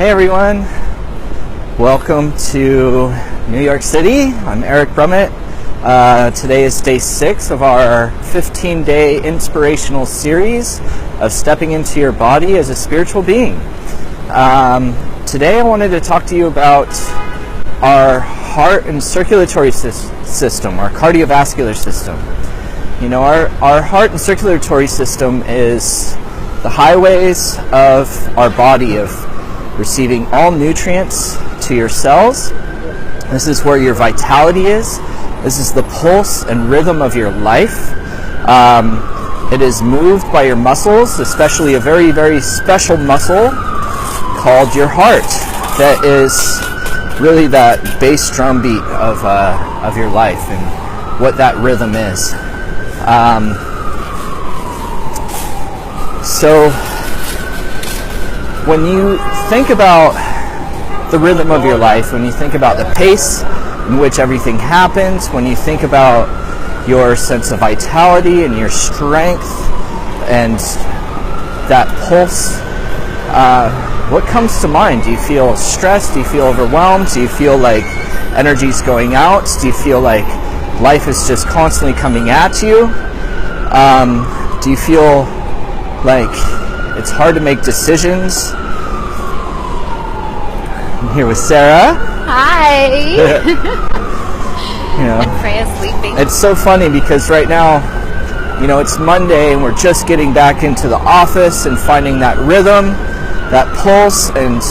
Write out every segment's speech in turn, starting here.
Hey everyone, welcome to New York City. I'm Eric Brummett. Today is day 6 of our 15-day inspirational series of stepping into your body as a spiritual being. Today I wanted to talk to you about our heart and circulatory system, our cardiovascular system. You know, our heart and circulatory system is the highways of our body, of receiving all nutrients to your cells. This is where your vitality is. This is the pulse and rhythm of your life. It is moved by your muscles, especially a very, very special muscle called your heart that is really that bass drum beat of your life and what that rhythm is. So when you think about the rhythm of your life, when you think about the pace in which everything happens, when you think about your sense of vitality and your strength and that pulse, what comes to mind? Do you feel stressed? Do you feel overwhelmed? Do you feel like energy's going out? Do you feel like life is just constantly coming at you? Do you feel like it's hard to make decisions? I'm here with Sarah. Hi. You know, and Freya's sleeping. It's so funny because right now, you know, it's Monday and we're just getting back into the office and finding that rhythm, that pulse, and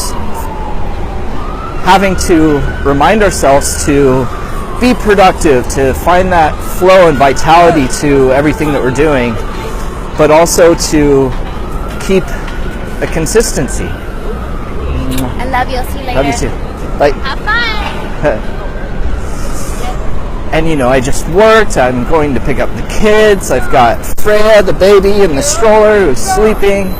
having to remind ourselves to be productive, to find that flow and vitality to everything that we're doing, but also to keep a consistency. I love you. See you later. Love you too. Bye. Have fun. And you know, I just worked. I'm going to pick up the kids. I've got Freya, the baby, in the stroller who's sleeping.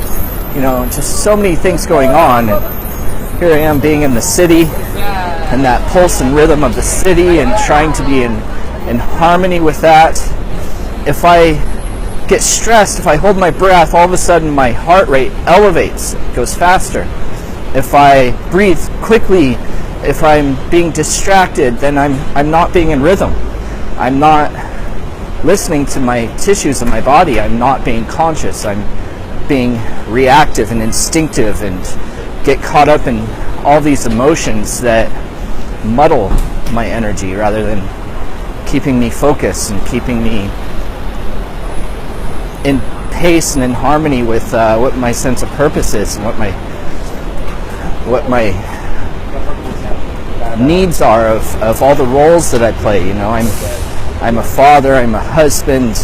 You know, just so many things going on. And here I am being in the city and that pulse and rhythm of the city and trying to be in harmony with that. If I get stressed, if I hold my breath, all of a sudden my heart rate elevates, it goes faster. If I breathe quickly, if I'm being distracted, then I'm not being in rhythm. I'm not listening to my tissues in my body. I'm not being conscious. I'm being reactive and instinctive and get caught up in all these emotions that muddle my energy rather than keeping me focused and keeping me in pace and in harmony with what my sense of purpose is and what my needs are of all the roles that I play. You know, I'm a father, I'm a husband,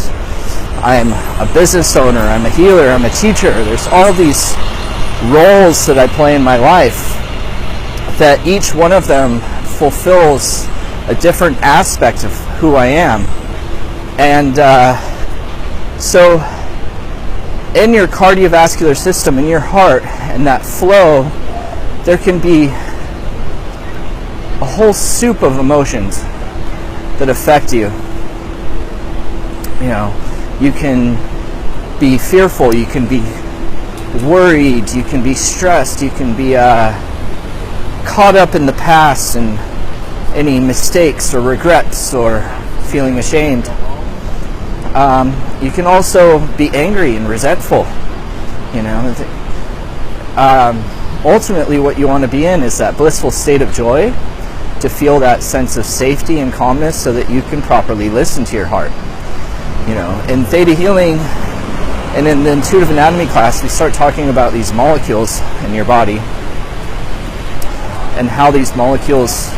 I'm a business owner, I'm a healer, I'm a teacher. There's all these roles that I play in my life that each one of them fulfills a different aspect of who I am. And so in your cardiovascular system, in your heart, and that flow, there can be a whole soup of emotions that affect you. You know, you can be fearful, you can be worried, you can be stressed, you can be caught up in the past and any mistakes or regrets or feeling ashamed. You can also be angry and resentful. You know, ultimately what you want to be in is that blissful state of joy, to feel that sense of safety and calmness so that you can properly listen to your heart. You know, in Theta Healing and in the Intuitive Anatomy class, we start talking about these molecules in your body and how these molecules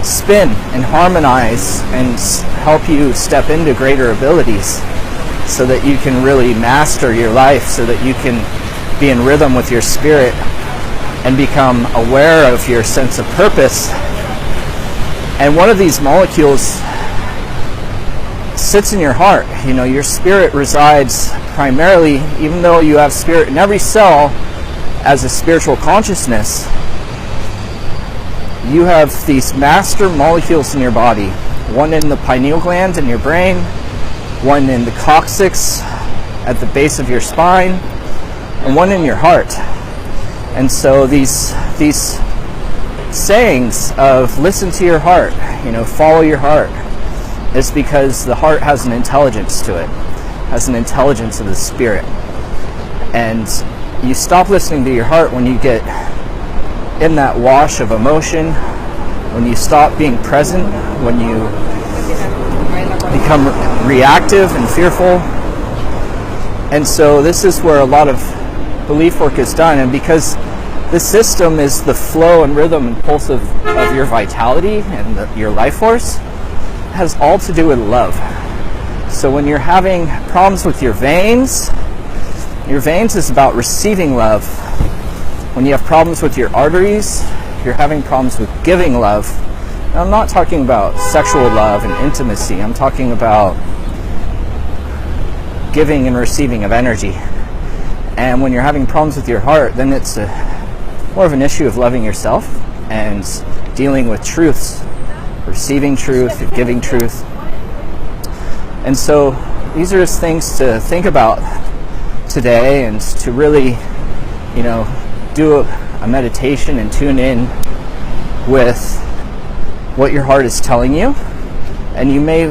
spin and harmonize and help you step into greater abilities so that you can really master your life, so that you can be in rhythm with your spirit and become aware of your sense of purpose. And one of these molecules sits in your heart. You know, your spirit resides primarily, even though you have spirit in every cell as a spiritual consciousness, you have these master molecules in your body. One in the pineal gland in your brain, one in the coccyx at the base of your spine, and one in your heart. And so these sayings of listen to your heart, follow your heart, is because the heart has an intelligence to it, has an intelligence of the spirit. And you stop listening to your heart when you get in that wash of emotion, when you stop being present, when you become reactive and fearful. And so this is where a lot of belief work is done. And because this system is the flow and rhythm and pulse of your vitality and your life force, it has all to do with love. So when you're having problems with your veins is about receiving love. When you have problems with your arteries, you're having problems with giving love. Now, I'm not talking about sexual love and intimacy. I'm talking about giving and receiving of energy. And when you're having problems with your heart, then it's more of an issue of loving yourself and dealing with truths, receiving truth, giving truth. And so these are just things to think about today, and to really, do a meditation and tune in with what your heart is telling you. And you may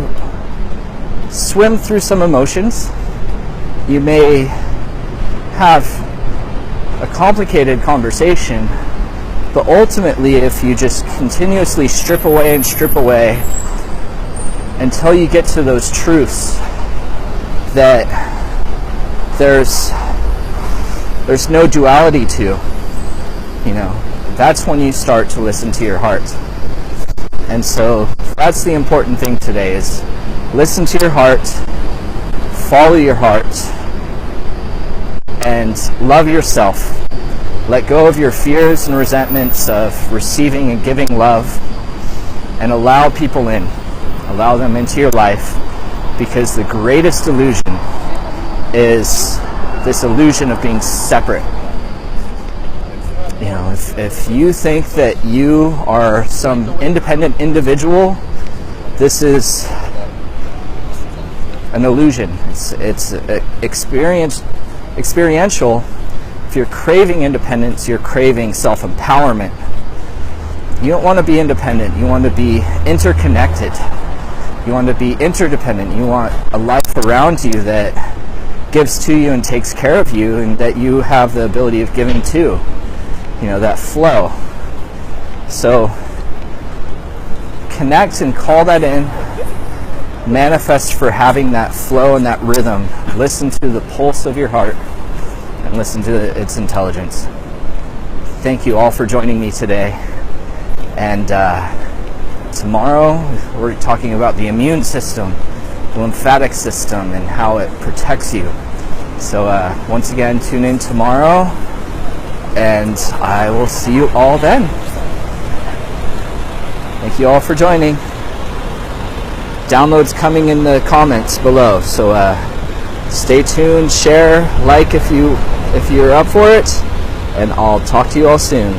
swim through some emotions. You may have a complicated conversation, but ultimately, if you just continuously strip away until you get to those truths that there's no duality to, that's when you start to listen to your heart. And so that's the important thing today, is listen to your heart, follow your heart, and love yourself. Let go of your fears and resentments of receiving and giving love, and allow people in. Allow them into your life, because the greatest illusion is this illusion of being separate. If you think that you are some independent individual, this is an illusion. It's experiential. If you're craving independence, you're craving self-empowerment. You don't want to be independent. You want to be interconnected. You want to be interdependent. You want a life around you that gives to you and takes care of you, and that you have the ability of giving to. That flow. So connect and call that in. Manifest for having that flow and that rhythm. Listen to the pulse of your heart and listen to its intelligence. Thank you all for joining me today. And tomorrow we're talking about the immune system, the lymphatic system, and how it protects you. So once again, tune in tomorrow, and I will see you all then. Thank you all for joining. Downloads coming in the comments below, so stay tuned, share, like if you're up for it, and I'll talk to you all soon.